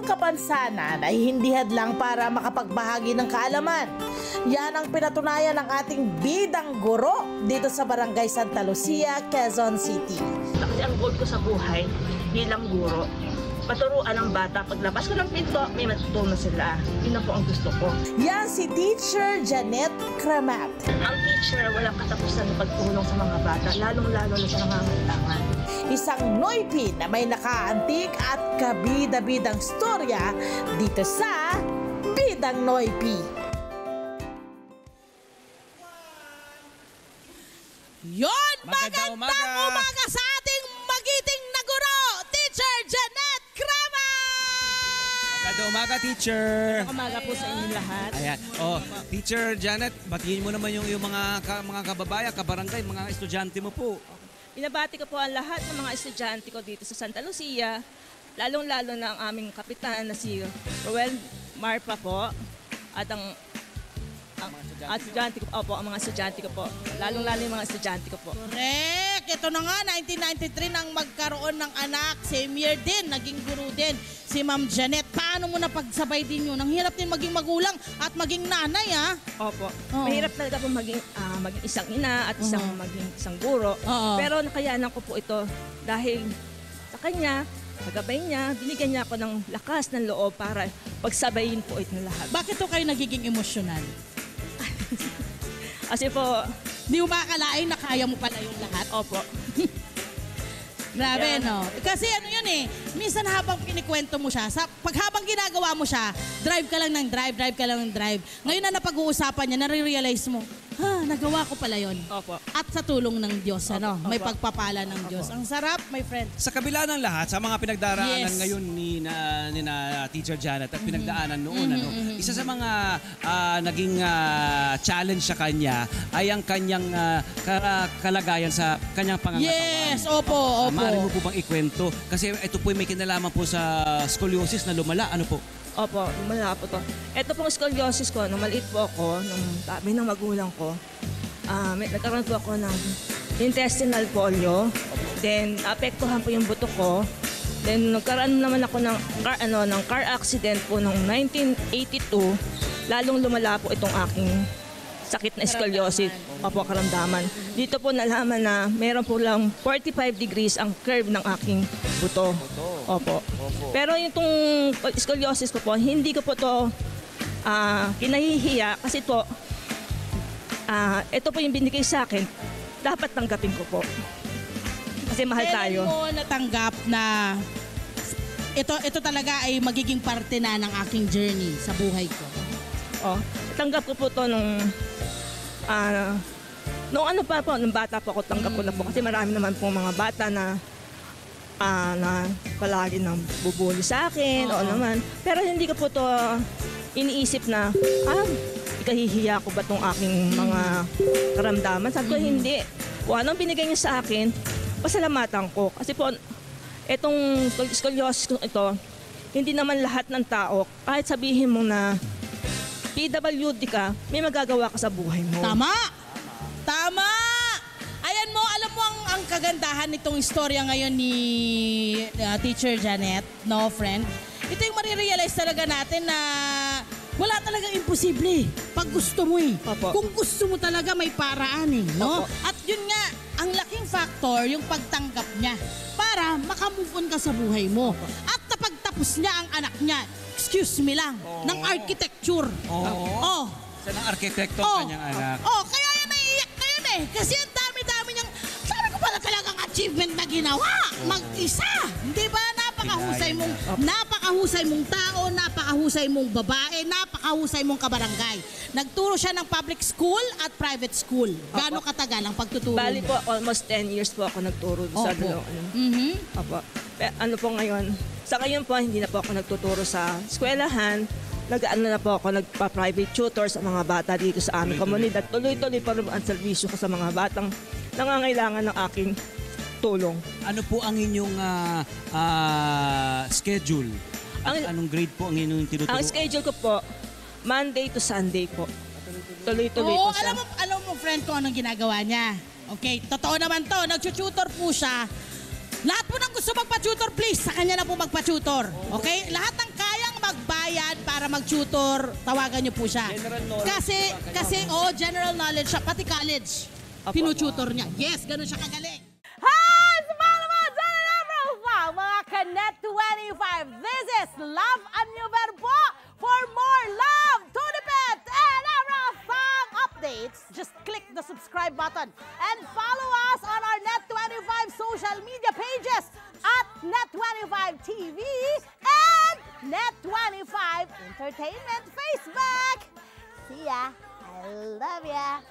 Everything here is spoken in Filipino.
Ang kapansanan ay hindi hadlang para makapagbahagi ng kaalaman. Yan ang pinatunayan ng ating bidang guro dito sa Barangay Santa Lucia, Quezon City. Kasi ang goal ko sa buhay bilang guro, paturuan ang bata. Paglabas ko ng pinto, may matutunan sila. Yun na po ang gusto ko. Yan si Teacher Janet Cremat. Ang teacher, walang katapusan ng pagtulong sa mga bata, lalong-lalo na sa nangangailangan. Isang Noypi na may nakaantig at kabida-bidang storya dito sa Bidang Noypi. Yon! Magandang umaga sa ating magiting na guro, Teacher Janet Cremat! Magandang umaga, teacher. Umaga po sa inyong lahat. Ayan. Oh, Teacher Janet, batiin mo naman yung mga kababayan, kabarangay, mga estudyante mo po. Binabati ko po ang lahat ng mga estudyante ko dito sa Santa Lucia, lalong-lalo na ang aming kapitan na si Roel Marpa po, at ang estudyante ko, ang mga estudyante ko po. Lalong-lalo yung mga estudyante ko po. Correct! Ito na nga, 1993 nang magkaroon ng anak. Same year din, naging guru din si Ma'am Janet. Paano mo napagsabay din yun? Ang hirap din maging magulang at maging nanay, ha? Opo. Mahirap talaga po maging isang ina at maging isang guro. Pero nakayanan ko po ito dahil sa kanya, sa gabay niya, binigyan niya ako ng lakas ng loob para pagsabayin po ito ng lahat. Bakit to kayo nagiging emosyonal? Kasi po, Di mo makakalain na kaya mo pala yung lahat? opo. Grabe, Yeah. no? Kasi ano yun eh, minsan habang kinikwento mo siya, habang ginagawa mo siya, drive ka lang ng drive. Ngayon na napag-uusapan niya, nare-realize mo, nagawa ko pala yun. Opo. At sa tulong ng Diyos, ano? Opo. May pagpapala ng Diyos. Ang sarap, my friend. Sa kabila ng lahat, sa mga pinagdaraanan Yes. ngayon ni Teacher Janet at pinagdaanan noon, isa sa mga naging challenge sa kanya ay ang kanyang kalagayan sa kanyang pangangatawan. Yes, opo. Maaari mo po bang ikwento? Kasi ito po may kinalaman po sa scoliosis na lumala. Ano po? Opo, lumala po to. Ito pong scoliosis ko, nung maliit po ako, nung tabi ng magulang ko, nagkaroon po ako ng intestinal polio. Then, apektuhan po yung buto ko. Then, nagkaroon naman ako ng car accident po noong 1982. Lalong lumala po itong aking sakit na scoliosis. Opo, karamdaman. Dito po nalaman na meron po lang 45 degrees ang curve ng aking buto. Opo. Pero itong scoliosis ko po, hindi ko po to kinahihiya kasi to, ito po yung binigay sa akin, dapat tanggapin ko po. Kasi mahal tayo. Kailan mo natanggap na ito talaga ay magiging parte na ng aking journey sa buhay ko? Tanggap ko po to nung nung bata po ako, tanggap ko na po kasi marami naman pong mga bata na palagi nang bubuli sa akin o naman. Pero hindi ko po to iniisip na, ikahihiya ko ba tong aking mga karamdaman? Sabi ko, hindi. Kung anong binigay niya sa akin, pasalamatan ko. Kasi po, itong scoliosis ko ito, hindi naman lahat ng tao, kahit sabihin mo na PWD ka, may magagawa ka sa buhay mo. Tama! Ayan mo, alam mo ang kagandahan nitong istorya ngayon ni Teacher Janet, no friend? Ito yung marirealize talaga natin na wala talagang imposible pag gusto mo eh. Opo. Kung gusto mo talaga may paraan eh, no? Opo. At yun nga, ang laking factor yung pagtanggap niya para makamove on ka sa buhay mo. At napagtapos niya ang anak niya, excuse me lang, ng architecture. Sa ng arkitekto ang kanyang anak. Kaya yan naiiyak na yun eh. Kasi ang dami-dami niyang, sabi ko pala talagang achievement na ginawa. Mag-isa. Di ba? Napakahusay mong tao, napakahusay mong babae, napakahusay mong kabarangay. Nagturo siya ng public school at private school. Gaano katagal ang pagtuturo? Bali po, almost 10 years po ako nagturo sa Opo. Ano po ngayon? Sa ngayon po, hindi na po ako nagtuturo sa eskwelahan. Na po ako, nagpa-private tutor sa mga bata dito sa aming komunidad. Tuloy-tuloy pa rin ang serbisyo ko sa mga batang nangangailangan ng aking tulong. Ano po ang inyong schedule? At anong grade po ang inyong tinuturo? Ang schedule ko po, Monday to Sunday po. Tuloy-tuloy po siya. Alam mo friend ko anong ginagawa niya. Okay, totoo naman to. Nag-tutor po siya. Lahat po ng gusto magpa-tutor, please, sa kanya na po magpa-tutor. Okay? Lahat ng kaya para mag-tutor, tawagan niyo po siya. General knowledge. General knowledge siya, pati college. Pinututor niya. Yes, ganun siya kagaling. Hi! Sumama mga dyan na mga Kanet 25. This is Love and New Verbo. For more love, Tunipet, and Arafang updates, just click the subscribe button and follow us on our Net25 social media pages at Net25 TV and Net25 Entertainment Facebook. See ya. I love ya.